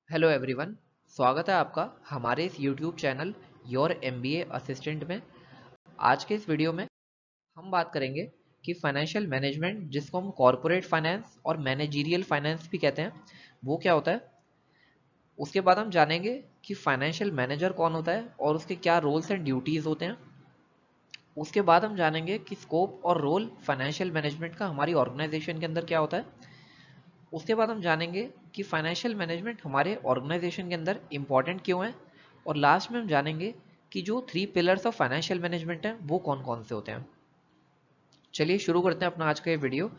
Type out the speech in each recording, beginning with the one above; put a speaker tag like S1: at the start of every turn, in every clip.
S1: Hello everyone. स्वागत है आपका हमारे इस YouTube channel your MBA assistant में। आज के इस वीडियो में हम बात करेंगे कि फाइनेंशियल मैनेजमेंट, जिसको हम कॉरपोरेट फाइनेंस और मैनेजरियल फाइनेंस भी कहते हैं, वो क्या होता है। उसके बाद हम जानेंगे कि फाइनेंशियल मैनेजर कौन होता है और उसके क्या रोल्स एंड ड्यूटीज़ होते हैं। उसके बाद हम जानेंगे कि स्कोप और रोल फाइनेंशियल मैनेजमेंट का हमारी ऑर्गेनाइजेशन के अंदर क्या होता है। उसके बाद हम जानेंगे कि फाइनेंशियल मैनेजमेंट हमारे ऑर्गेनाइजेशन के अंदर इंपॉर्टेंट क्यों है। और लास्ट में हम जानेंगे कि जो 3 पिलर्स ऑफ फाइनेंशियल मैनेजमेंट हैं वो कौन कौन से होते हैं। चलिए शुरू करते हैं अपना आज का ये वीडियो।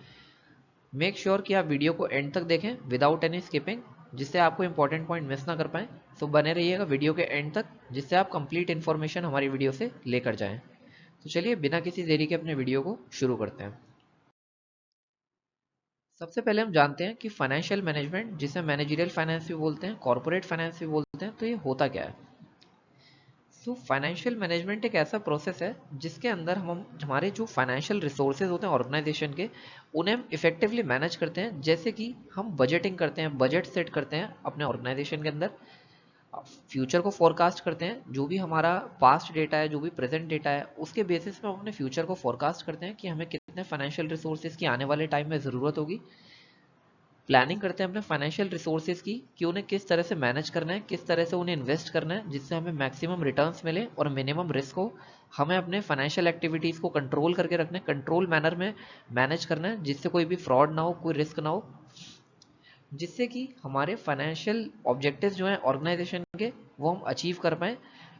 S1: मेक श्योर कि आप वीडियो को एंड तक देखें विदाउट एनी स्किपिंग, जिससे आपको इंपॉर्टेंट पॉइंट मिस ना कर पाएँ। सो बने रहिएगा वीडियो के एंड तक, जिससे आप कंप्लीट इन्फॉर्मेशन हमारी वीडियो से लेकर जाएं। तो चलिए बिना किसी देरी के अपने वीडियो को शुरू करते हैं। सबसे पहले हम जानते हैं कि फाइनेंशियल मैनेजमेंट, जिसे मैनेजरियल फाइनेंस भी बोलते हैं, कॉर्पोरेट फाइनेंस भी बोलते हैं, तो ये होता क्या है। तो फाइनेंशियल मैनेजमेंट एक ऐसा प्रोसेस है जिसके अंदर हम हमारे जो फाइनेंशियल रिसोर्सेज होते हैं ऑर्गेनाइजेशन के, उन्हें हम इफेक्टिवली मैनेज करते हैं। जैसे कि हम बजटिंग करते हैं, बजट सेट करते हैं अपने ऑर्गेनाइजेशन के अंदर, फ्यूचर को फोरकास्ट करते हैं। जो भी हमारा पास्ट डेटा है, जो भी प्रेजेंट डेटा है, उसके बेसिस पे हम अपने फ्यूचर को फोरकास्ट करते हैं कि हमें कितने फाइनेंशियल रिसोर्सेज की आने वाले टाइम में ज़रूरत होगी। प्लानिंग करते हैं अपने फाइनेंशियल रिसोर्सेज की कि उन्हें किस तरह से मैनेज करना है, किस तरह से उन्हें इन्वेस्ट करना है, जिससे हमें मैक्सिमम रिटर्न्स मिले और मिनिमम रिस्क हो। हमें अपने फाइनेंशियल एक्टिविटीज़ को कंट्रोल करके रखना है, कंट्रोल मैनर में मैनेज करना है, जिससे कोई भी फ्रॉड ना हो, कोई रिस्क ना हो, जिससे कि हमारे फाइनेंशियल ऑब्जेक्टिव्स जो हैं ऑर्गेनाइजेशन के, वो हम अचीव कर पाएँ।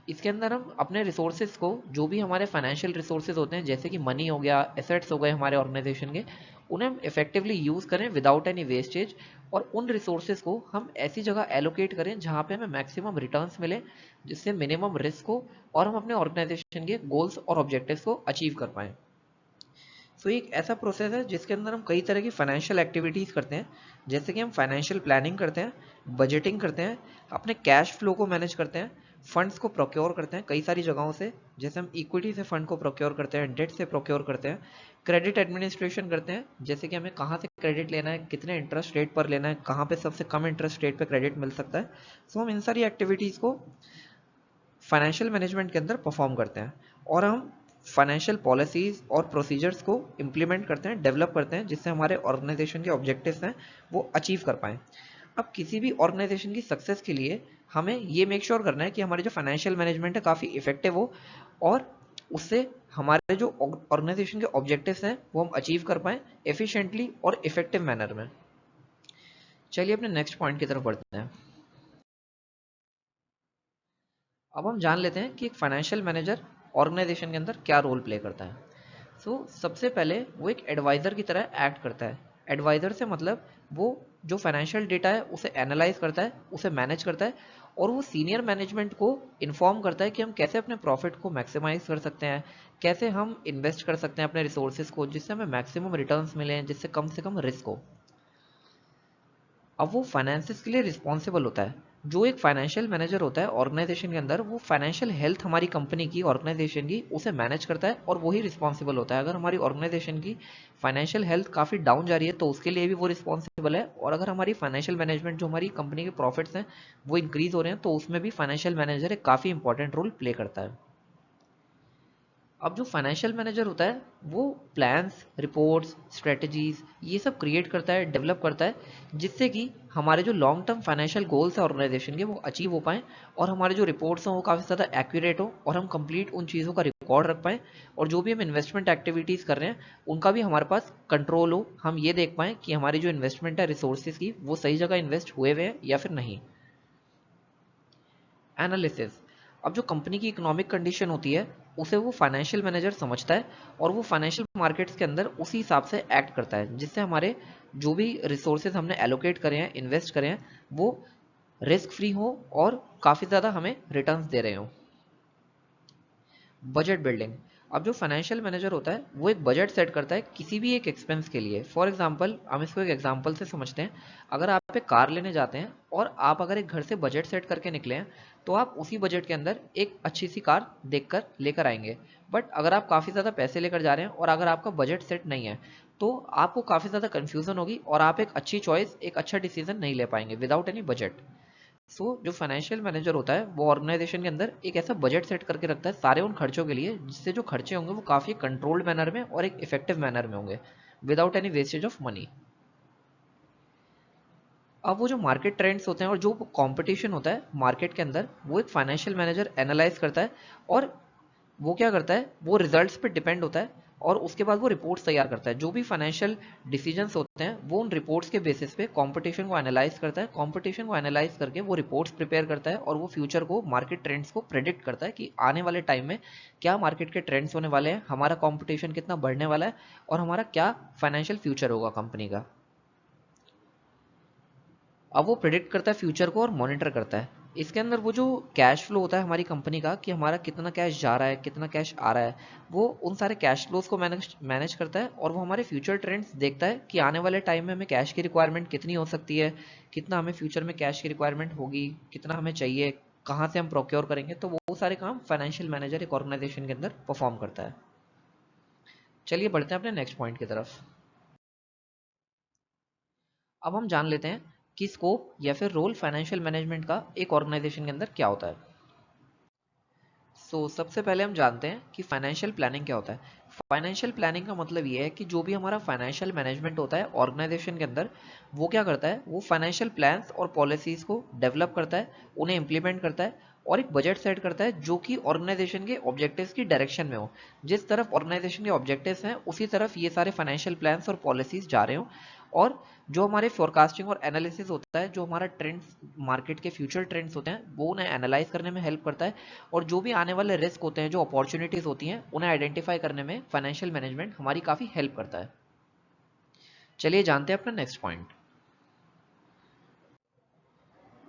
S1: इसके अंदर हम अपने रिसोर्सेज को, जो भी हमारे फाइनेंशियल रिसोर्सेज होते हैं, जैसे कि मनी हो गया, एसेट्स हो गए हमारे ऑर्गेनाइजेशन के, उन्हें हम इफेक्टिवली यूज़ करें विदाउट एनी वेस्टेज। और उन रिसोर्सेज को हम ऐसी जगह एलोकेट करें जहाँ पे हमें मैक्सिमम रिटर्न्स मिले, जिससे मिनिमम रिस्क हो और हम अपने ऑर्गेनाइजेशन के गोल्स और ऑब्जेक्टिव्स को अचीव कर पाएँ। सो एक ऐसा प्रोसेस है जिसके अंदर हम कई तरह की फाइनेंशियल एक्टिविटीज़ करते हैं। जैसे कि हम फाइनेंशियल प्लानिंग करते हैं, बजटिंग करते हैं, अपने कैश फ्लो को मैनेज करते हैं, फंड्स को प्रोक्योर करते हैं कई सारी जगहों से। जैसे हम इक्विटी से फंड को प्रोक्योर करते हैं, डेट से प्रोक्योर करते हैं, क्रेडिट एडमिनिस्ट्रेशन करते हैं, जैसे कि हमें कहाँ से क्रेडिट लेना है, कितने इंटरेस्ट रेट पर लेना है, कहाँ पे सबसे कम इंटरेस्ट रेट पर क्रेडिट मिल सकता है। सो हम इन सारी एक्टिविटीज़ को फाइनेंशियल मैनेजमेंट के अंदर परफॉर्म करते हैं। और हम फाइनेंशियल पॉलिसीज़ और प्रोसीजर्स को इम्प्लीमेंट करते हैं, डेवलप करते हैं, जिससे हमारे ऑर्गेनाइजेशन के ऑब्जेक्टिव्स हैं वो अचीव कर पाएँ। अब किसी भी ऑर्गेनाइजेशन की सक्सेस के लिए हमें ये मेक श्योर करना है कि हमारी जो फाइनेंशियल मैनेजमेंट है काफ़ी इफेक्टिव हो, और उससे हमारे जो ऑर्गेनाइजेशन के ऑब्जेक्टिव्स हैं वो हम अचीव कर पाएँ एफिशिएंटली और इफेक्टिव मैनर में। चलिए अपने नेक्स्ट पॉइंट की तरफ बढ़ते हैं। अब हम जान लेते हैं कि एक फाइनेंशियल मैनेजर ऑर्गेनाइजेशन के अंदर क्या रोल प्ले करता है। सबसे पहले वो एक एडवाइज़र की तरह एक्ट करता है। एडवाइज़र से मतलब वो जो फाइनेंशियल डेटा है उसे एनालाइज करता है, उसे मैनेज करता है, और वो सीनियर मैनेजमेंट को इन्फॉर्म करता है कि हम कैसे अपने प्रॉफिट को मैक्सिमाइज कर सकते हैं, कैसे हम इन्वेस्ट कर सकते हैं अपने रिसोर्सेज को, जिससे हमें मैक्सिमम रिटर्न्स मिलें, जिससे कम से कम रिस्क हो। अब वो फाइनेंसिस के लिए रिस्पॉन्सिबल होता है। जो एक फाइनेंशियल मैनेजर होता है ऑर्गेनाइजेशन के अंदर, वो फाइनेंशियल हेल्थ हमारी कंपनी की, ऑर्गेनाइजेशन की, उसे मैनेज करता है और वही रिस्पॉन्सिबल होता है। अगर हमारी ऑर्गेनाइजेशन की फाइनेंशियल हेल्थ काफ़ी डाउन जा रही है तो उसके लिए भी वो रिस्पॉन्सिबल है। और अगर हमारी फाइनेंशियल मैनेजमेंट, जो हमारी कंपनी के प्रॉफिट्स हैं, वो इंक्रीज हो रहे हैं, तो उसमें भी फाइनेंशियल मैनेजर एक काफ़ी इंपॉर्टेंट रोल प्ले करता है। अब जो फाइनेंशियल मैनेजर होता है वो प्लान्स, रिपोर्ट्स, स्ट्रेटजीज ये सब क्रिएट करता है, डेवलप करता है, जिससे कि हमारे जो लॉन्ग टर्म फाइनेंशियल गोल्स है ऑर्गेनाइजेशन के, वो अचीव हो पाएँ, और हमारे जो रिपोर्ट्स हैं वो काफ़ी ज़्यादा एक्यूरेट हो, और हम कंप्लीट उन चीज़ों का रिकॉर्ड रख पाएँ। और जो भी हम इन्वेस्टमेंट एक्टिविटीज़ कर रहे हैं उनका भी हमारे पास कंट्रोल हो, हम ये देख पाएँ कि हमारी जो इन्वेस्टमेंट है रिसोर्सेज की, वो सही जगह इन्वेस्ट हुए हुए हैं या फिर नहीं। एनालिसिस। अब जो कंपनी की इकोनॉमिक कंडीशन होती है उसे वो फाइनेंशियल मैनेजर समझता है, और वो फाइनेंशियल मार्केट्स के अंदर उसी हिसाब से एक्ट करता है, जिससे हमारे जो भी रिसोर्सेज हमने एलोकेट करे हैं, इन्वेस्ट करे हैं, वो रिस्क फ्री हो और काफ़ी ज़्यादा हमें रिटर्न्स दे रहे हों। Budget building. अब जो फाइनेंशियल मैनेजर होता है वो एक बजट सेट करता है किसी भी एक एक्सपेंस के लिए। फॉर एग्जांपल, हम इसको एक एग्जांपल से समझते हैं। अगर आप एक कार लेने जाते हैं और आप अगर एक घर से बजट सेट करके निकले हैं, तो आप उसी बजट के अंदर एक अच्छी सी कार देखकर लेकर आएंगे। बट अगर आप काफ़ी ज़्यादा पैसे लेकर जा रहे हैं और अगर आपका बजट सेट नहीं है, तो आपको काफ़ी ज़्यादा कन्फ्यूज़न होगी और आप एक अच्छी चॉइस, एक अच्छा डिसीजन नहीं ले पाएंगे विदाउट एनी बजट। जो फाइनेंशियल मैनेजर होता है वो ऑर्गेनाइजेशन के अंदर एक ऐसा बजट सेट करके रखता है सारे उन खर्चों के लिए, जिससे जो खर्चे होंगे वो काफ़ी कंट्रोल्ड मैनर में और एक इफेक्टिव मैनर में होंगे, without any wastage of money. अब वो जो मार्केट ट्रेंड्स होते हैं और जो कंपटीशन होता है मार्केट के अंदर, वो एक फाइनेंशियल मैनेजर एनालाइज करता है, और वो क्या करता है, वो रिजल्ट्स पे डिपेंड होता है, और उसके बाद वो रिपोर्ट्स तैयार करता है। जो भी फाइनेंशियल डिसीजंस होते हैं वो उन रिपोर्ट्स के बेसिस पे कंपटीशन को एनालाइज करता है, कंपटीशन को एनालाइज करके वो रिपोर्ट्स प्रिपेयर करता है, और वो फ्यूचर को, मार्केट ट्रेंड्स को प्रेडिक्ट करता है कि आने वाले टाइम में क्या मार्केट के ट्रेंड्स होने वाले हैं, हमारा कंपटीशन कितना बढ़ने वाला है, और हमारा क्या फाइनेंशियल फ्यूचर होगा कंपनी का। अब वो प्रिडिक्ट करता है फ्यूचर को और मॉनिटर करता है। इसके अंदर वो जो कैश फ्लो होता है हमारी कंपनी का, कि हमारा कितना कैश जा रहा है, कितना कैश आ रहा है, वो उन सारे कैश फ्लोज को मैनेज मैनेज करता है, और वो हमारे फ्यूचर ट्रेंड्स देखता है कि आने वाले टाइम में हमें कैश की रिक्वायरमेंट कितनी हो सकती है, कितना हमें फ्यूचर में कैश की रिक्वायरमेंट होगी, कितना हमें चाहिए, कहाँ से हम प्रोक्योर करेंगे। तो वो सारे काम फाइनेंशियल मैनेजर एक ऑर्गेनाइजेशन के अंदर परफॉर्म करता है। चलिए बढ़ते हैं अपने नेक्स्ट पॉइंट की तरफ। अब हम जान लेते हैं कि स्कोप या फिर रोल फाइनेंशियल मैनेजमेंट का एक ऑर्गेनाइजेशन के अंदर क्या होता है। सबसे पहले हम जानते हैं कि फाइनेंशियल प्लानिंग क्या होता है। फाइनेंशियल प्लानिंग का मतलब ये है कि जो भी हमारा फाइनेंशियल मैनेजमेंट होता है ऑर्गेनाइजेशन के अंदर, वो क्या करता है, वो फाइनेंशियल प्लान्स और पॉलिसीज को डेवलप करता है, उन्हें इंप्लीमेंट करता है, और एक बजट सेट करता है जो कि ऑर्गेनाइजेशन के ऑब्जेक्टिव्स की डायरेक्शन में हो। जिस तरफ ऑर्गेनाइजेशन के ऑब्जेक्टिव्स हैं उसी तरफ ये सारे फाइनेंशियल प्लान्स और पॉलिसीज जा रहे हो। और जो हमारे फोरकास्टिंग और एनालिसिस होता है, जो हमारा ट्रेंड्स, मार्केट के फ्यूचर ट्रेंड्स होते हैं, वो उन्हें एनालाइज करने में हेल्प करता है, और जो भी आने वाले रिस्क होते हैं, जो अपॉर्चुनिटीज होती हैं, उन्हें आइडेंटिफाई करने में फाइनेंशियल मैनेजमेंट हमारी काफ़ी हेल्प करता है। चलिए जानते हैं अपना नेक्स्ट पॉइंट।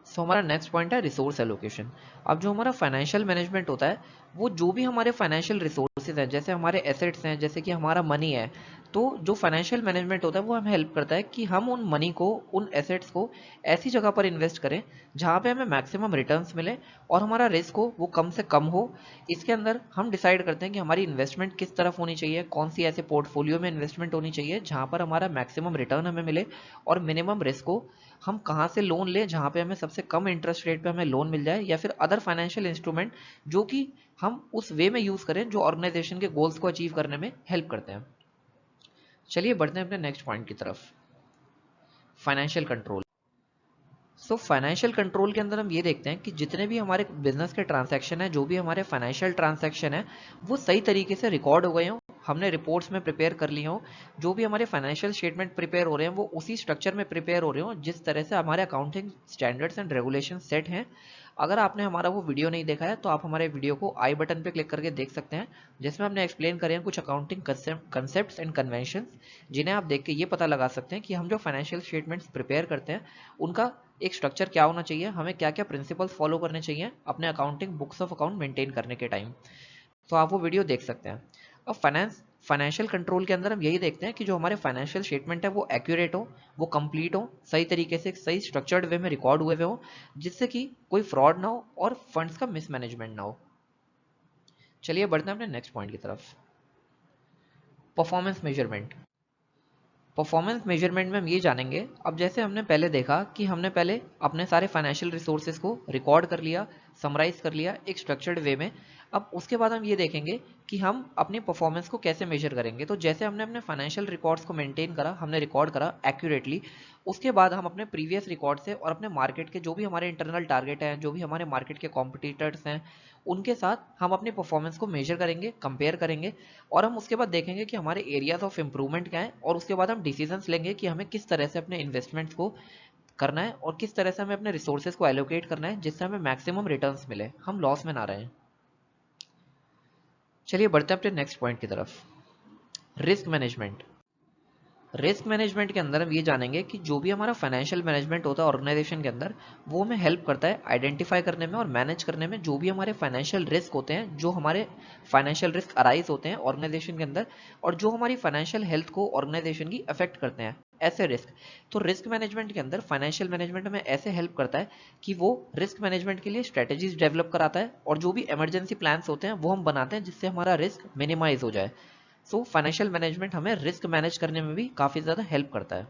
S1: हमारा नेक्स्ट पॉइंट है रिसोर्स एलोकेशन। अब जो हमारा फाइनेंशियल मैनेजमेंट होता है, वो जो भी हमारे फाइनेंशियल रिसोर्सेज हैं, जैसे हमारे एसेट्स हैं, जैसे कि हमारा मनी है, तो जो फाइनेंशियल मैनेजमेंट होता है वो हमें हेल्प करता है कि हम उन मनी को, उन एसेट्स को ऐसी जगह पर इन्वेस्ट करें जहाँ पे हमें मैक्सिमम रिटर्न्स मिले, और हमारा रिस्क हो वो कम से कम हो। इसके अंदर हम डिसाइड करते हैं कि हमारी इन्वेस्टमेंट किस तरफ होनी चाहिए, कौन सी ऐसे पोर्टफोलियो में इन्वेस्टमेंट होनी चाहिए जहाँ पर हमारा मैक्सिमम रिटर्न हमें मिले और मिनिमम रिस्क हो। हम कहाँ से लोन लें जहाँ पे हमें सबसे कम इंटरेस्ट रेट पे हमें लोन मिल जाए, या फिर अदर फाइनेंशियल इंस्ट्रूमेंट जो कि हम उस वे में यूज़ करें जो ऑर्गेनाइजेशन के गोल्स को अचीव करने में हेल्प करते हैं। चलिए बढ़ते हैं अपने नेक्स्ट पॉइंट की तरफ, फाइनेंशियल कंट्रोल। फाइनेंशियल कंट्रोल के अंदर हम ये देखते हैं कि जितने भी हमारे बिजनेस के ट्रांजैक्शन है, जो भी हमारे फाइनेंशियल ट्रांजैक्शन है, वो सही तरीके से रिकॉर्ड हो गए हों, हमने रिपोर्ट्स में प्रिपेयर कर ली हो। जो भी हमारे फाइनेंशियल स्टेटमेंट प्रिपेयर हो रहे हैं वो उसी स्ट्रक्चर में प्रिपेयर हो रहे हो जिस तरह से हमारे accounting standards and regulation set हैं। अगर आपने हमारा वो वीडियो नहीं देखा है तो आप हमारे वीडियो को आई बटन पे क्लिक करके देख सकते हैं, जिसमें हमने एक्सप्लेन करे हैं कुछ अकाउंटिंग कंसेप्ट्स एंड कन्वेंशन, जिन्हें आप देख के ये पता लगा सकते हैं कि हम जो फाइनेंशियल स्टेटमेंट्स प्रिपेयर करते हैं उनका एक स्ट्रक्चर क्या होना चाहिए, हमें क्या क्या प्रिंसिपल्स फॉलो करने चाहिए अपने accounting books of account maintain करने के टाइम। तो आप वो वीडियो देख सकते हैं। अब फाइनेंशियल कंट्रोल के अंदर हम यही देखते हैं कि जो हमारे फाइनेंशियल स्टेटमेंट है वो एक्यूरेट हो, वो कंप्लीट हो, सही तरीके से सही स्ट्रक्चर्ड वे में रिकॉर्ड हुए हो, जिससे कि कोई फ्रॉड ना हो और फंड्स का मिसमैनेजमेंट ना हो। चलिए बढ़ते हैं अपने नेक्स्ट पॉइंट की तरफ, परफॉर्मेंस मेजरमेंट। परफॉर्मेंस मेजरमेंट में हम ये जानेंगे, अब जैसे हमने पहले देखा कि हमने पहले अपने सारे फाइनेंशियल रिसोर्सेज को रिकॉर्ड कर लिया, समराइज कर लिया एक स्ट्रक्चर्ड वे में। अब उसके बाद हम ये देखेंगे कि हम अपनी परफॉर्मेंस को कैसे मेजर करेंगे। तो जैसे हमने अपने फाइनेंशियल रिकॉर्ड्स को मेंटेन करा, हमने रिकॉर्ड करा एक्यूरेटली, उसके बाद हम अपने प्रीवियस रिकॉर्ड से और अपने मार्केट के जो भी हमारे इंटरनल टारगेट हैं, जो भी हमारे मार्केट के कॉम्पिटिटर्स हैं, उनके साथ हम अपनी परफॉर्मेंस को मेजर करेंगे, कंपेयर करेंगे, और हम उसके बाद देखेंगे कि हमारे एरियाज ऑफ इंप्रूवमेंट क्या है, और उसके बाद हम डिसीजंस लेंगे कि हमें किस तरह से अपने इन्वेस्टमेंट्स को करना है और किस तरह से हमें अपने रिसोर्सेज को एलोकेट करना है जिससे हमें मैक्सिमम रिटर्न्स मिले, हम लॉस में ना रहें। चलिए बढ़ते हैं अपने नेक्स्ट पॉइंट की तरफ, रिस्क मैनेजमेंट। रिस्क मैनेजमेंट के अंदर हम ये जानेंगे कि जो भी हमारा फाइनेंशियल मैनेजमेंट होता है ऑर्गेनाइजेशन के अंदर, वो हमें हेल्प करता है आइडेंटिफाई करने में और मैनेज करने में जो भी हमारे फाइनेंशियल रिस्क होते हैं, जो हमारे फाइनेंशियल रिस्क अराइज होते हैं ऑर्गेनाइजेशन के अंदर, और जो हमारी फाइनेंशियल हेल्थ को ऑर्गेनाइजेशन की अफेक्ट करते हैं, ऐसे रिस्क। तो रिस्क मैनेजमेंट के अंदर फाइनेंशियल मैनेजमेंट हमें ऐसे हेल्प करता है कि वो रिस्क मैनेजमेंट के लिए स्ट्रेटेजीज डेवलप कराता है, और जो भी इमरजेंसी प्लान्स होते हैं वो हम बनाते हैं जिससे हमारा रिस्क मिनिमाइज हो जाए। फाइनेंशियल मैनेजमेंट हमें रिस्क मैनेज करने में भी काफी ज्यादा हेल्प करता है।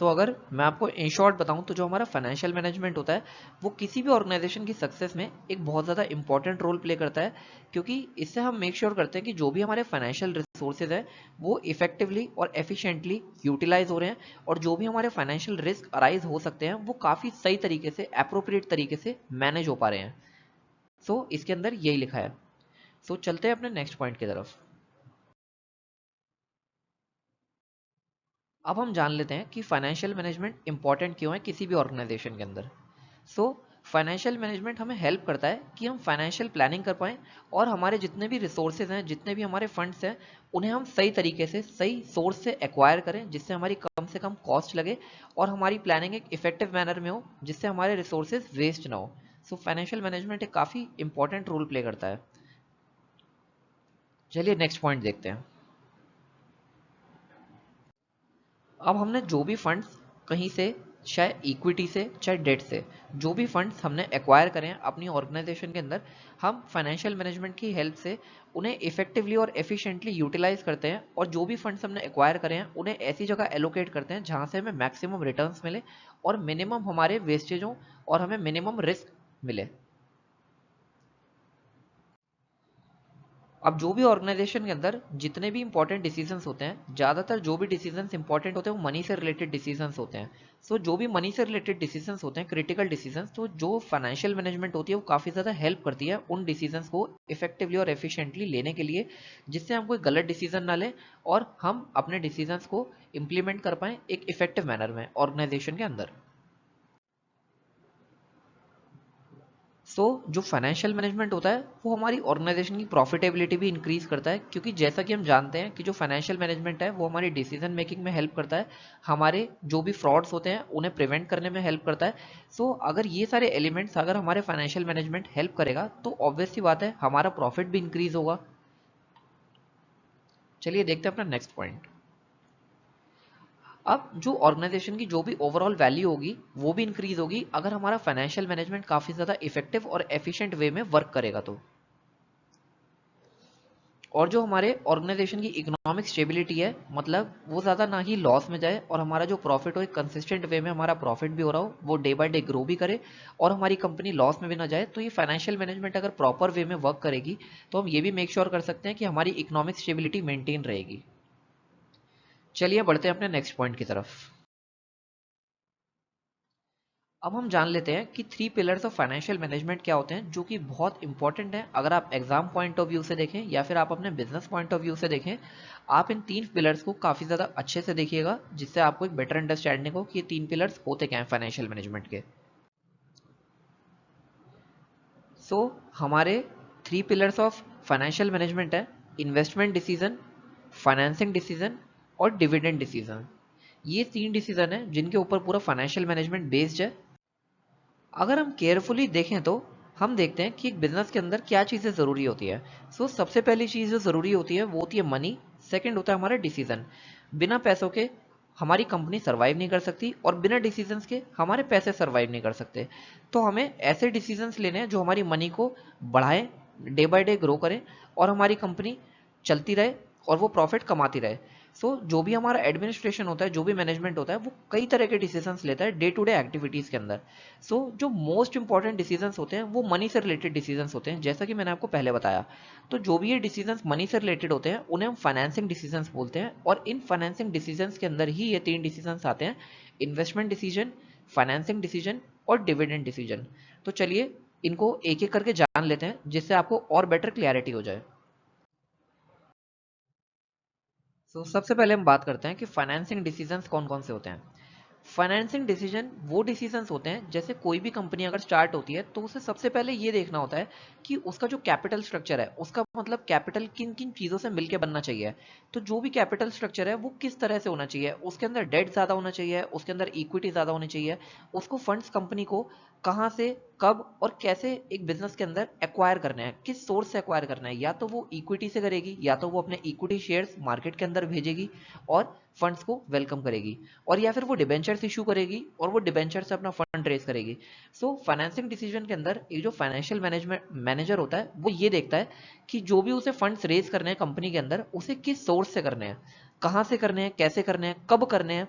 S1: अगर मैं आपको इन शॉर्ट बताऊं तो जो हमारा फाइनेंशियल मैनेजमेंट होता है वो किसी भी ऑर्गेनाइजेशन की सक्सेस में एक बहुत ज़्यादा इंपॉर्टेंट रोल प्ले करता है, क्योंकि इससे हम मेक श्योर करते हैं कि जो भी हमारे फाइनेंशियल रिसोर्सेज है वो इफेक्टिवली और एफिशिएंटली यूटिलाइज हो रहे हैं, और जो भी हमारे फाइनेंशियल रिस्क अराइज हो सकते हैं वो काफ़ी सही तरीके से अप्रोप्रिएट तरीके से मैनेज हो पा रहे हैं। इसके अंदर यही लिखा है। चलते हैं अपने नेक्स्ट पॉइंट की तरफ। अब हम जान लेते हैं कि फाइनेंशियल मैनेजमेंट इंपॉर्टेंट क्यों है किसी भी ऑर्गेनाइजेशन के अंदर। सो फाइनेंशियल मैनेजमेंट हमें हेल्प करता है कि हम फाइनेंशियल प्लानिंग कर पाएँ, और हमारे जितने भी रिसोर्सेज हैं, जितने भी हमारे फंड्स हैं, उन्हें हम सही तरीके से सही सोर्स से एक्वायर करें, जिससे हमारी कम से कम कॉस्ट लगे और हमारी प्लानिंग एक इफेक्टिव मैनर में हो, जिससे हमारे रिसोर्सेज वेस्ट ना हो। फाइनेंशियल मैनेजमेंट एक काफ़ी इंपॉर्टेंट रोल प्ले करता है। चलिए नेक्स्ट पॉइंट देखते हैं। अब हमने जो भी फंड्स कहीं से, चाहे इक्विटी से चाहे डेट से, जो भी फंड्स हमने एक्वायर करें हैं अपनी ऑर्गेनाइजेशन के अंदर, हम फाइनेंशियल मैनेजमेंट की हेल्प से उन्हें इफेक्टिवली और एफिशिएंटली यूटिलाइज करते हैं, और जो भी फंड्स हमने एक्वायर करें हैं उन्हें ऐसी जगह एलोकेट करते हैं जहां से हमें मैक्सिमम रिटर्न्स मिले और मिनिमम हमारे वेस्टेज हो और हमें मिनिमम रिस्क मिले। अब जो भी ऑर्गेनाइजेशन के अंदर जितने भी इंपॉर्टेंट डिसीजंस होते हैं, ज़्यादातर जो भी डिसीजंस इंपॉर्टेंट होते हैं वो मनी से रिलेटेड डिसीजंस होते हैं। जो भी मनी से रिलेटेड डिसीजंस होते हैं, क्रिटिकल डिसीजंस, तो जो फाइनेंशियल मैनेजमेंट होती है वो काफ़ी ज़्यादा हेल्प करती है उन डिसीजंस को इफेक्टिवली और एफिशिएंटली लेने के लिए, जिससे हम कोई गलत डिसीजन ना लें और हम अपने डिसीजंस को इम्प्लीमेंट कर पाएँ एक इफेक्टिव मैनर में ऑर्गेनाइजेशन के अंदर। जो फाइनेंशियल मैनेजमेंट होता है वो हमारी ऑर्गेनाइजेशन की प्रॉफिटेबिलिटी भी इंक्रीज करता है, क्योंकि जैसा कि हम जानते हैं कि जो फाइनेंशियल मैनेजमेंट है वो हमारी डिसीजन मेकिंग में हेल्प करता है, हमारे जो भी फ्रॉड्स होते हैं उन्हें प्रिवेंट करने में हेल्प करता है। अगर ये सारे एलिमेंट्स, अगर हमारे फाइनेंशियल मैनेजमेंट हेल्प करेगा तो ऑब्वियस सी बात है हमारा प्रॉफिट भी इंक्रीज होगा। चलिए देखते हैं अपना नेक्स्ट पॉइंट। अब जो ऑर्गेनाइजेशन की जो भी ओवरऑल वैल्यू होगी वो भी इंक्रीज होगी अगर हमारा फाइनेंशियल मैनेजमेंट काफ़ी ज़्यादा इफेक्टिव और एफिशिएंट वे में वर्क करेगा तो। और जो हमारे ऑर्गेनाइजेशन की इकोनॉमिक स्टेबिलिटी है, मतलब वो ज़्यादा ना ही लॉस में जाए और हमारा जो प्रॉफिट हो एक कंसिस्टेंट वे में हमारा प्रॉफिट भी हो रहा हो, वो डे बाय डे ग्रो भी करे और हमारी कंपनी लॉस में भी ना जाए, तो ये फाइनेंशियल मैनेजमेंट अगर प्रॉपर वे में वर्क करेगी तो हम ये भी मेक श्योर कर सकते हैं कि हमारी इकोनॉमिक स्टेबिलिटी मेंटेन रहेगी। चलिए बढ़ते हैं अपने नेक्स्ट पॉइंट की तरफ। अब हम जान लेते हैं कि 3 पिलर्स ऑफ फाइनेंशियल मैनेजमेंट क्या होते हैं, जो कि बहुत इंपॉर्टेंट है। अगर आप एग्जाम पॉइंट ऑफ व्यू से देखें या फिर आप अपने बिजनेस पॉइंट ऑफ व्यू से देखें, आप इन 3 पिलर्स को काफ़ी ज़्यादा अच्छे से देखिएगा, जिससे आपको एक बेटर अंडरस्टैंडिंग हो कि ये 3 पिलर्स होते क्या हैं फाइनेंशियल मैनेजमेंट के। हमारे 3 पिलर्स ऑफ फाइनेंशियल मैनेजमेंट है: इन्वेस्टमेंट डिसीजन, फाइनेंसिंग डिसीजन और डिविडेंड डिसीजन। ये 3 डिसीजन है जिनके ऊपर पूरा फाइनेंशियल मैनेजमेंट बेस्ड है। अगर हम केयरफुली देखें तो हम देखते हैं कि एक बिजनेस के अंदर क्या चीज़ें ज़रूरी होती है। सबसे पहली चीज़ जो ज़रूरी होती है वो होती है मनी। सेकंड होता है हमारा डिसीजन। बिना पैसों के हमारी कंपनी सर्वाइव नहीं कर सकती और बिना डिसीजंस के हमारे पैसे सर्वाइव नहीं कर सकते। तो हमें ऐसे डिसीजंस लेने हैं जो हमारी मनी को बढ़ाएं, डे बाय डे ग्रो करें और हमारी कंपनी चलती रहे और वो प्रॉफिट कमाती रहे। जो भी हमारा एडमिनिस्ट्रेशन होता है, जो भी मैनेजमेंट होता है, वो कई तरह के डिसीजंस लेता है डे टू डे एक्टिविटीज़ के अंदर। जो मोस्ट इंपॉर्टेंट डिसीजंस होते हैं वो मनी से रिलेटेड डिसीजंस होते हैं, जैसा कि मैंने आपको पहले बताया। तो जो भी ये डिसीजंस मनी से रिलेटेड होते हैं उन्हें हम फाइनेंसिंग डिसीजंस बोलते हैं, और इन फाइनेंसिंग डिसीजंस के अंदर ही ये 3 डिसीजंस आते हैं: इन्वेस्टमेंट डिसीजन, फाइनेंसिंग डिसीजन और डिविडेंड डिसीजन। तो चलिए इनको एक एक करके जान लेते हैं, जिससे आपको और बेटर क्लैरिटी हो जाए। सबसे पहले हम बात करते हैं कि फाइनेंसिंग डिसीजंस कौन कौन से होते हैं। फाइनेंसिंग डिसीजन वो डिसीजंस होते हैं, जैसे कोई भी कंपनी अगर स्टार्ट होती है तो उसे सबसे पहले ये देखना होता है कि उसका जो कैपिटल स्ट्रक्चर है, उसका मतलब कैपिटल किन किन चीज़ों से मिलकर बनना चाहिए। तो जो भी कैपिटल स्ट्रक्चर है वो किस तरह से होना चाहिए, उसके अंदर डेट ज़्यादा होना चाहिए, उसके अंदर इक्विटी ज़्यादा होनी चाहिए, उसको फंड्स कंपनी को कहाँ से, कब और कैसे एक बिजनेस के अंदर एक्वायर करना है, किस सोर्स से एक्वायर करना है। या तो वो इक्विटी से करेगी, या तो वो अपने इक्विटी शेयर्स मार्केट के अंदर भेजेगी और फंड्स को वेलकम करेगी, और या फिर वो डिबेंचर्स इशू करेगी और वो डिबेंचर से अपना फंड रेज करेगी। फाइनेंसिंग डिसीजन के अंदर एक जो फाइनेंशियल मैनेजमेंट मैनेजर होता है वो ये देखता है कि जो भी उसे फंड्स रेज करने हैं कंपनी के अंदर, उसे किस सोर्स से करने हैं, कहाँ से करने हैं, कैसे करने हैं, कब करने हैं,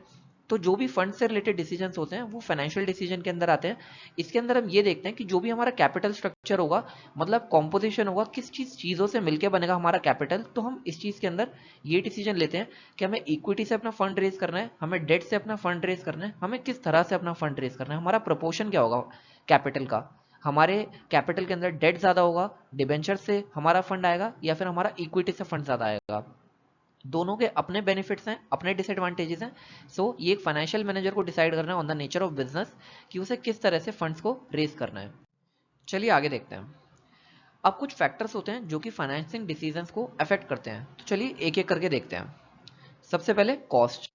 S1: तो जो भी फंड से रिलेटेड डिसीजंस होते हैं वो फाइनेंशियल डिसीजन के अंदर आते हैं। इसके अंदर हम ये देखते हैं कि जो भी हमारा कैपिटल स्ट्रक्चर होगा, मतलब कॉम्पोजिशन होगा, किस चीज़ों से मिलकर बनेगा हमारा कैपिटल, तो हम इस चीज़ के अंदर ये डिसीजन लेते हैं कि हमें इक्विटी से अपना फंड रेज करना है, हमें डेट से अपना फंड रेज करना है, हमें किस तरह से अपना फंड रेज करना है, हमारा प्रोपोर्शन क्या होगा कैपिटल का। हमारे कैपिटल के अंदर डेट ज़्यादा होगा, डिबेंचर से हमारा फंड आएगा, या फिर हमारा इक्विटी से फंड ज़्यादा आएगा। दोनों के अपने बेनिफिट्स हैं, अपने डिसएडवांटेजेस हैं। सो ये एक फाइनेंशियल मैनेजर को डिसाइड करना है on the nature of business कि उसे किस तरह से फंड्स को रेज करना है। चलिए आगे देखते हैं। अब कुछ फैक्टर्स होते हैं जो कि फाइनेंसिंग डिसीजंस को अफेक्ट करते हैं, तो चलिए एक एक करके देखते हैं। सबसे पहले कॉस्ट।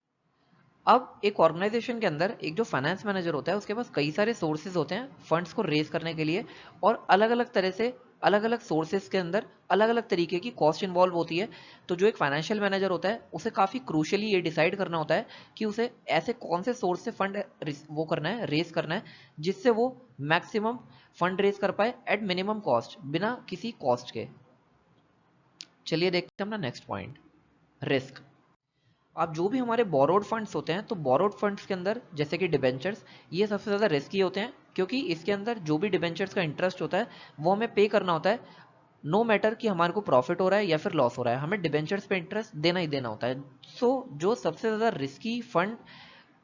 S1: अब एक ऑर्गेनाइजेशन के अंदर एक जो फाइनेंस मैनेजर होता है उसके पास कई सारे सोर्सेज होते हैं फंड्स को रेज करने के लिए, और अलग अलग तरह से अलग अलग सोर्सेज के अंदर अलग अलग तरीके की कॉस्ट इन्वॉल्व होती है। तो जो एक फाइनेंशियल मैनेजर होता है उसे काफ़ी क्रूशियली ये डिसाइड करना होता है कि उसे ऐसे कौन से सोर्स से फंड वो करना है, रेज करना है, जिससे वो मैक्सिमम फंड रेज कर पाए एट मिनिमम कॉस्ट, बिना किसी कॉस्ट के। चलिए देखते हैं अपना नेक्स्ट पॉइंट, रिस्क। अब जो भी हमारे बोरोड फंड्स होते हैं, तो बोरोड फंड्स के अंदर जैसे कि डिबेंचर्स, ये सबसे ज़्यादा रिस्की होते हैं, क्योंकि इसके अंदर जो भी डिबेंचर्स का इंटरेस्ट होता है वो हमें पे करना होता है, नो मैटर कि हमारे को प्रॉफिट हो रहा है या फिर लॉस हो रहा है, हमें डिबेंचर्स पे इंटरेस्ट देना ही देना होता है। सो जो सबसे ज़्यादा रिस्की फंड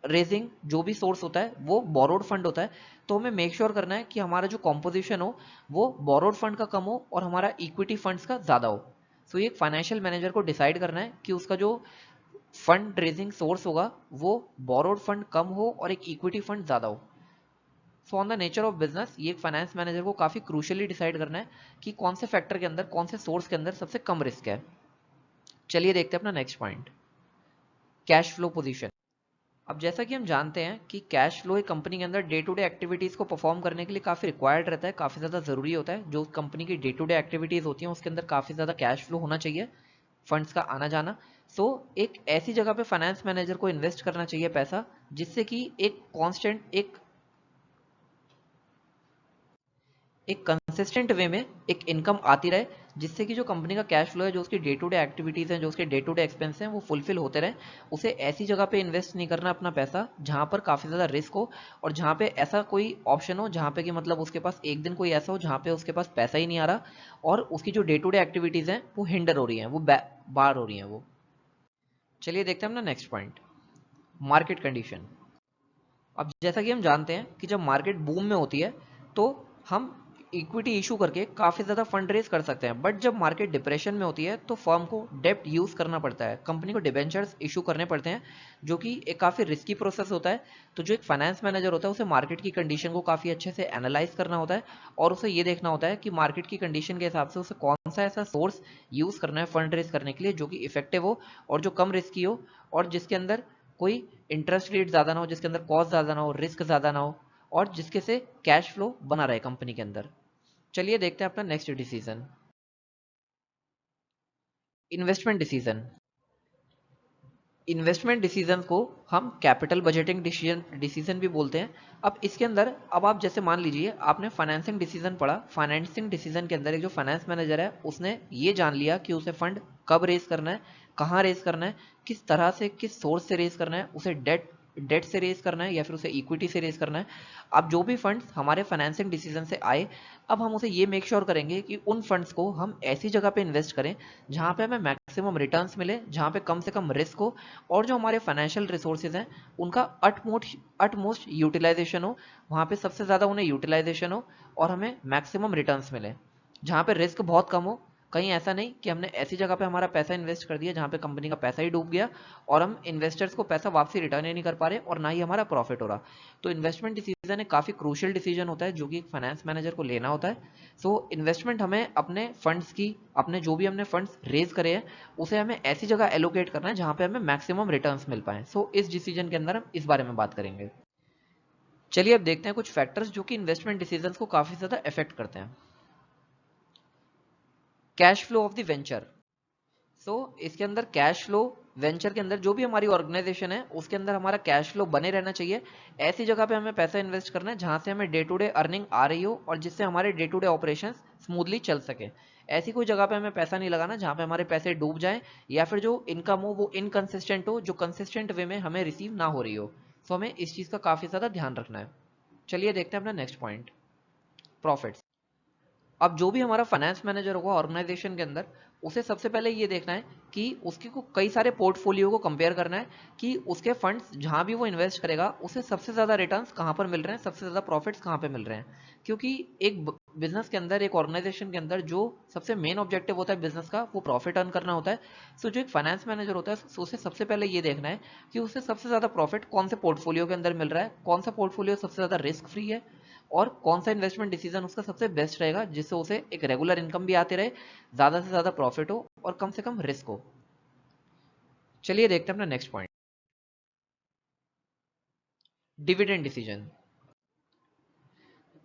S1: रेजिंग जो भी सोर्स होता है वो बोरोड फंड होता है। तो हमें मेक श्योर करना है कि हमारा जो कॉम्पोजिशन हो वो बोरोड फंड का कम हो और हमारा इक्विटी फंड्स का ज़्यादा हो। सो ये एक फाइनेंशियल मैनेजर को डिसाइड करना है कि उसका जो फंड रेजिंग सोर्स होगा वो बोरोड फंड कम हो और एक इक्विटी फंड ज्यादा हो। So on the nature of business ये एक फाइनेंस मैनेजर को काफी क्रूशियली डिसाइड करना है कि कौन से फैक्टर के अंदर, कौन से सोर्स के अंदर सबसे कम रिस्क है। चलिए देखते हैं अपना next point, cash flow position. अब जैसा कि हम जानते हैं कि कैश फ्लो एक कंपनी के अंदर डे टू डे एक्टिविटीज को परफॉर्म करने के लिए काफी रिक्वायर्ड रहता है, काफी ज्यादा जरूरी होता है। जो कंपनी की डे टू डे एक्टिविटीज होती हैं उसके अंदर काफी ज्यादा कैश फ्लो होना चाहिए, फंड्स का आना जाना। सो एक ऐसी जगह पे फाइनेंस मैनेजर को इन्वेस्ट करना चाहिए पैसा, जिससे कि एक कांस्टेंट, एक कंसिस्टेंट वे में एक इनकम आती रहे, जिससे कि जो कंपनी का कैश फ्लो है, जो उसकी डे टू डे एक्टिविटीज हैं, जो उसके डे टू डे एक्सपेंस हैं, वो फुलफिल होते रहे। उसे ऐसी जगह पे इन्वेस्ट नहीं करना अपना पैसा जहां पर काफी ज्यादा रिस्क हो, और जहां पे ऐसा कोई ऑप्शन हो जहां पे कि मतलब उसके पास एक दिन कोई ऐसा हो जहां पे उसके पास पैसा ही नहीं आ रहा और उसकी जो डे टू डे एक्टिविटीज हैं वो हिंडर हो रही हैं, वो बार हो रही हैं वो। चलिए देखते हैं अपना नेक्स्ट पॉइंट, मार्केट कंडीशन। अब जैसा कि हम जानते हैं कि जब मार्केट बूम में होती है तो हम इक्विटी इशू करके काफ़ी ज़्यादा फंड रेज कर सकते हैं, बट जब मार्केट डिप्रेशन में होती है तो फर्म को डेप्ट यूज़ करना पड़ता है, कंपनी को डिबेंचर्स इशू करने पड़ते हैं, जो कि एक काफ़ी रिस्की प्रोसेस होता है। तो जो एक फाइनेंस मैनेजर होता है उसे मार्केट की कंडीशन को काफ़ी अच्छे से एनालाइज करना होता है, और उसे ये देखना होता है कि मार्केट की कंडीशन के हिसाब से उसे कौन सा ऐसा सोर्स यूज़ करना है फंड रेज करने के लिए जो कि इफेक्टिव हो और जो कम रिस्की हो, और जिसके अंदर कोई इंटरेस्ट रेट ज़्यादा ना हो, जिसके अंदर कॉस्ट ज़्यादा ना हो, रिस्क ज़्यादा ना हो, और जिसके से कैश फ्लो बना रहे कंपनी के अंदर। चलिए देखते हैं अपना next decision, investment decision. Investment decision को हम कैपिटल बजटिंग डिसीजन डिसीजन भी बोलते हैं। अब इसके अंदर, अब आप जैसे मान लीजिए आपने फाइनेंसिंग डिसीजन पढ़ा, फाइनेंसिंग डिसीजन के अंदर एक जो फाइनेंस मैनेजर है उसने ये जान लिया कि उसे फंड कब रेज करना है, कहाँ रेज करना है, किस तरह से, किस सोर्स से रेज करना है, उसे डेट डेट से रेज करना है या फिर उसे इक्विटी से रेज करना है। अब जो भी फंड्स हमारे फाइनेंसिंग डिसीजन से आए, अब हम उसे ये मेक श्योर करेंगे कि उन फंड्स को हम ऐसी जगह पे इन्वेस्ट करें जहाँ पे हमें मैक्सिमम रिटर्न्स मिले, जहाँ पे कम से कम रिस्क हो, और जो हमारे फाइनेंशियल रिसोर्सेज हैं उनका अटमोस्ट यूटिलाइजेशन हो, वहाँ पे सबसे ज़्यादा उन्हें यूटिलाइजेशन हो और हमें मैक्सिमम रिटर्न्स मिले, जहाँ पे रिस्क बहुत कम हो। कहीं ऐसा नहीं कि हमने ऐसी जगह पे हमारा पैसा इन्वेस्ट कर दिया जहाँ पे कंपनी का पैसा ही डूब गया और हम इन्वेस्टर्स को पैसा वापसी रिटर्न ही नहीं कर पा रहे और ना ही हमारा प्रॉफिट हो रहा। तो इन्वेस्टमेंट डिसीजन एक काफ़ी क्रूशियल डिसीजन होता है जो कि एक फाइनेंस मैनेजर को लेना होता है। सो इन्वेस्टमेंट हमें अपने फंड्स की, अपने जो भी हमने फंड्स रेज करे हैं उसे हमें ऐसी जगह एलोकेट करना है जहाँ पे हमें मैक्सिमम रिटर्न्स मिल पाए। सो इस डिसीजन के अंदर हम इस बारे में बात करेंगे। चलिए अब देखते हैं कुछ फैक्टर्स जो कि इन्वेस्टमेंट डिसीजंस को काफ़ी ज़्यादा अफेक्ट करते हैं। Cash flow of the venture. So इसके अंदर कैश फ्लो, वेंचर के अंदर जो भी हमारी ऑर्गेनाइजेशन है उसके अंदर हमारा कैश फ्लो बने रहना चाहिए। ऐसी जगह पे हमें पैसा इन्वेस्ट करना है जहां से हमें डे टू डे अर्निंग आ रही हो और जिससे हमारे day to day operations smoothly चल सके। ऐसी कोई जगह पे हमें पैसा नहीं लगाना जहां पे हमारे पैसे डूब जाएं या फिर जो इनकम हो वो इनकंसिस्टेंट हो, जो कंसिस्टेंट वे में हमें रिसीव ना हो रही हो। सो हमें इस चीज का काफी ज्यादा ध्यान रखना है। चलिए देखते हैं अपना नेक्स्ट पॉइंट, प्रॉफिट्स। अब जो भी हमारा फाइनेंस मैनेजर होगा ऑर्गेनाइजेशन के अंदर, उसे सबसे पहले ये देखना है कि उसके को कई सारे पोर्टफोलियो को कंपेयर करना है कि उसके फंड्स जहां भी वो इन्वेस्ट करेगा उसे सबसे ज्यादा रिटर्न्स कहां पर मिल रहे हैं, सबसे ज्यादा प्रॉफिट्स कहां पे मिल रहे हैं। क्योंकि एक बिजनेस के अंदर, एक ऑर्गेनाइजेशन के अंदर जो सबसे मेन ऑब्जेक्टिव होता है बिजनेस का, वो प्रॉफिट अर्न करना होता है। सो जो एक फाइनेंस मैनेजर होता है उसे सबसे पहले ये देखना है कि उसे सबसे ज्यादा प्रॉफिट कौन से पोर्टफोलियो के अंदर मिल रहा है, कौन सा पोर्टफोलियो सबसे ज्यादा रिस्क फ्री है, और कौन सा इन्वेस्टमेंट डिसीजन उसका सबसे बेस्ट रहेगा जिससे उसे एक रेगुलर इनकम भी आते रहे, ज्यादा से ज्यादा प्रॉफिट हो और कम से कम रिस्क हो। चलिए देखते हैं अपना next point, dividend decision.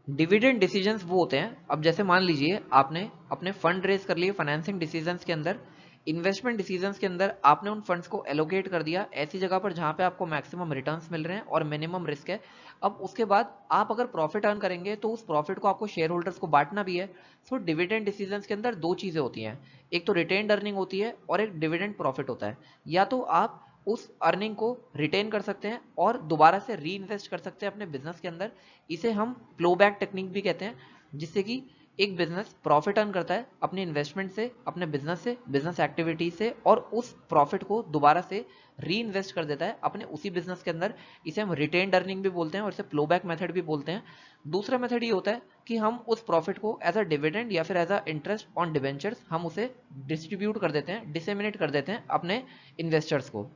S1: Dividend decisions वो होते हैं, अब जैसे मान लीजिए आपने अपने फंड रेज कर लिए फाइनेंसिंग डिसीजंस के अंदर, इन्वेस्टमेंट डिसीजंस के अंदर आपने उन फंड्स को एलोकेट कर दिया ऐसी जगह पर जहां पे आपको मैक्सिमम रिटर्न्स मिल रहे हैं और मिनिमम रिस्क है। अब उसके बाद आप अगर प्रॉफिट अर्न करेंगे तो उस प्रॉफिट को आपको शेयर होल्डर्स को बांटना भी है। सो डिविडेंड डिसीजंस के अंदर दो चीजें होती हैं, एक तो रिटेन्ड अर्निंग होती है और एक डिविडेंड प्रॉफिट होता है। या तो आप उस अर्निंग को रिटेन कर सकते हैं और दोबारा से री इन्वेस्ट कर सकते हैं अपने बिजनेस के अंदर, इसे हम फ्लो बैक टेक्निक भी कहते हैं। जिससे कि एक बिजनेस प्रॉफिट अर्न करता है अपने इन्वेस्टमेंट से, अपने बिजनेस से, बिजनेस एक्टिविटी से, और उस प्रॉफिट को दोबारा से री इन्वेस्ट कर देता है अपने उसी बिजनेस के अंदर। इसे हम रिटेन्ड अर्निंग भी बोलते हैं और इसे फ्लो बैक मेथड भी बोलते हैं। दूसरा मेथड ये होता है कि हम उस प्रॉफिट को एज अ डिविडेंड या फिर as a interest on debentures हम उसे डिस्ट्रीब्यूट कर देते हैं, डिसेमिनेट कर देते हैं अपने इन्वेस्टर्स को।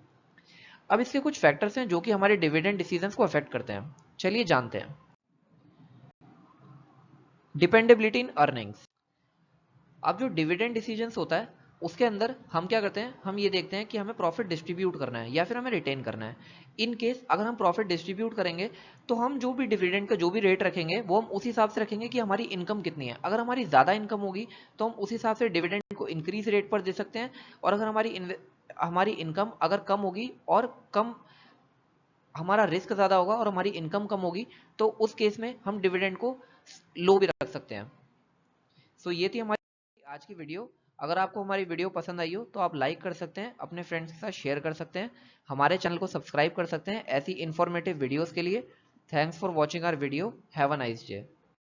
S1: अब इसके कुछ फैक्टर्स हैं जो कि हमारे डिविडेंड डिसीजंस को अफेक्ट करते हैं, चलिए जानते हैं। डिपेंडेबिलिटी इन अर्निंग्स। अब जो डिविडेंड डिसीजंस होता है उसके अंदर हम क्या करते हैं, हम ये देखते हैं कि हमें प्रॉफिट डिस्ट्रीब्यूट करना है या फिर हमें रिटेन करना है। इन केस अगर हम प्रॉफिट डिस्ट्रीब्यूट करेंगे तो हम जो भी डिविडेंड का जो भी रेट रखेंगे वो हम उसी हिसाब से रखेंगे कि हमारी इनकम कितनी है। अगर हमारी ज्यादा इनकम होगी तो हम उस हिसाब से डिविडेंड को इंक्रीज रेट पर दे सकते हैं, और अगर हमारी इनकम अगर कम होगी और कम हमारा रिस्क ज्यादा होगा और हमारी इनकम कम होगी तो उस केस में हम डिविडेंड को लो भी रख सकते हैं। सो ये थी हमारी आज की वीडियो। अगर आपको हमारी वीडियो पसंद आई हो तो आप लाइक कर सकते हैं, अपने फ्रेंड्स के साथ शेयर कर सकते हैं, हमारे चैनल को सब्सक्राइब कर सकते हैं ऐसी इंफॉर्मेटिव वीडियोस के लिए। Thanks for watching our video, have a nice day.